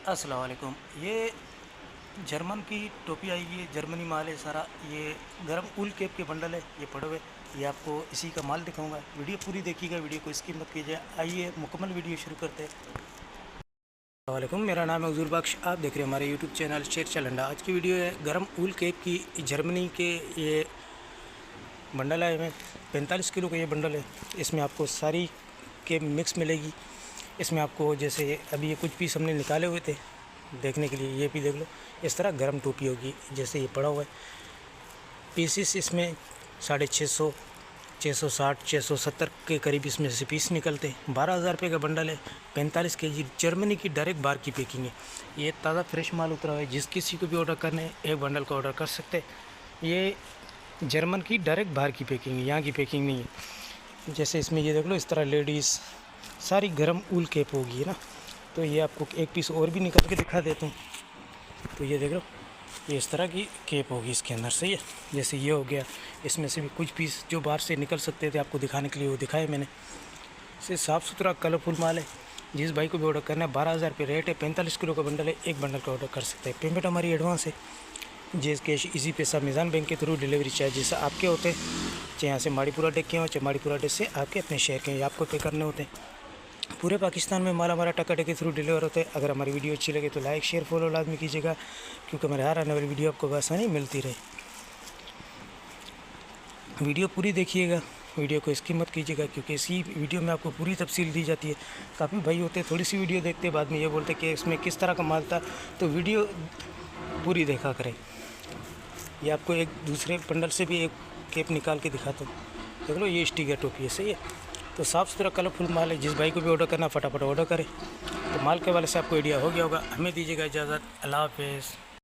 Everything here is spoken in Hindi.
अस्सलाम वालेकुम। ये जर्मन की टोपी आई है, जर्मनी माल है सारा। ये गर्म ऊल केप के बंडल है, ये पड़े हुए। ये आपको इसी का माल दिखाऊंगा। वीडियो पूरी देखिएगा, वीडियो को स्किप मत कीजिए। आइए मुकम्मल वीडियो शुरू करते हैं। अस्सलाम वालेकुम, मेरा नाम है हुजूर बख्श। आप देख रहे हैं हमारे यूट्यूब चैनल शेर चलंडा। आज की वीडियो है गर्म ऊल केप की, जर्मनी के। ये बंडल है, में 45 किलो का ये बंडल है। इसमें आपको सारी केप मिक्स मिलेगी। इसमें आपको जैसे अभी ये कुछ पीस हमने निकाले हुए थे देखने के लिए, ये भी देख लो। इस तरह गर्म टोपी होगी, जैसे ये पड़ा हुआ है। पीसीस इसमें 650, 660, 670 के करीब इसमें से पीस निकलते हैं। 12,000 रुपये का बंडल है। 45 केजी जर्मनी की डायरेक्ट बाहर की पैकिंग है। ये ताज़ा फ्रेश माल उतरा हुआ है। जिस किसी को भी ऑर्डर करना है एक बंडल का ऑर्डर कर सकते हैं। ये जर्मन की डायरेक्ट बाहर की पैकिंग है, यहाँ की पैकिंग नहीं है। जैसे इसमें ये देख लो, इस तरह लेडीज़ सारी गर्म ऊल केप होगी, है ना। तो ये आपको एक पीस और भी निकाल के दिखा देता हूँ। तो ये देख लो, ये इस तरह की केप होगी इसके अंदर से। ये जैसे ये हो गया, इसमें से भी कुछ पीस जो बाहर से निकल सकते थे आपको दिखाने के लिए, वो दिखाए मैंने। इसे साफ़ सुथरा कलरफुल माल है। जिस भाई को भी ऑर्डर करना है, 12,000 रुपये रेट है। 45 किलो का बंडल है, एक बंडल का ऑर्डर कर सकते हैं। पेमेंट हमारी एडवांस है, जेस कैश, इजी पैसा, मिज़ान बैंक के थ्रू डिलीवरी चार्जेस आपके होते हैं। चाहे यहाँ से माड़ीपुरा डेक के हों, चाहे माड़ीपुरा डेक से आपके अपने शहर के हैं, आपको पे करने होते हैं। पूरे पाकिस्तान में माल हमारा टका के थ्रू डिलीवर होता है। अगर हमारी वीडियो अच्छी लगे तो लाइक शेयर फॉलो लाजमी कीजिएगा, क्योंकि हमारे हर आने वाली वीडियो आपको आसानी मिलती रहे। वीडियो पूरी देखिएगा, वीडियो को स्किप मत कीजिएगा, क्योंकि इसी वीडियो में आपको पूरी तफसील दी जाती है। काफ़ी भाई होते हैं थोड़ी सी वीडियो देखते हैं, बाद में ये बोलते हैं कि इसमें किस तरह का माल था। तो वीडियो पूरी देखा करें। ये आपको एक दूसरे बंडल से भी एक केप निकाल के दिखाता हूँ। देख लो, ये स्टिकर टोपी है, सही है। तो साफ़ सुथरा कलरफुल माल है। जिस भाई को भी ऑर्डर करना फटाफट ऑर्डर करें। तो माल के वाले से आपको आइडिया हो गया होगा। हमें दीजिएगा इजाज़त। अल्लाह हाफ़िज़।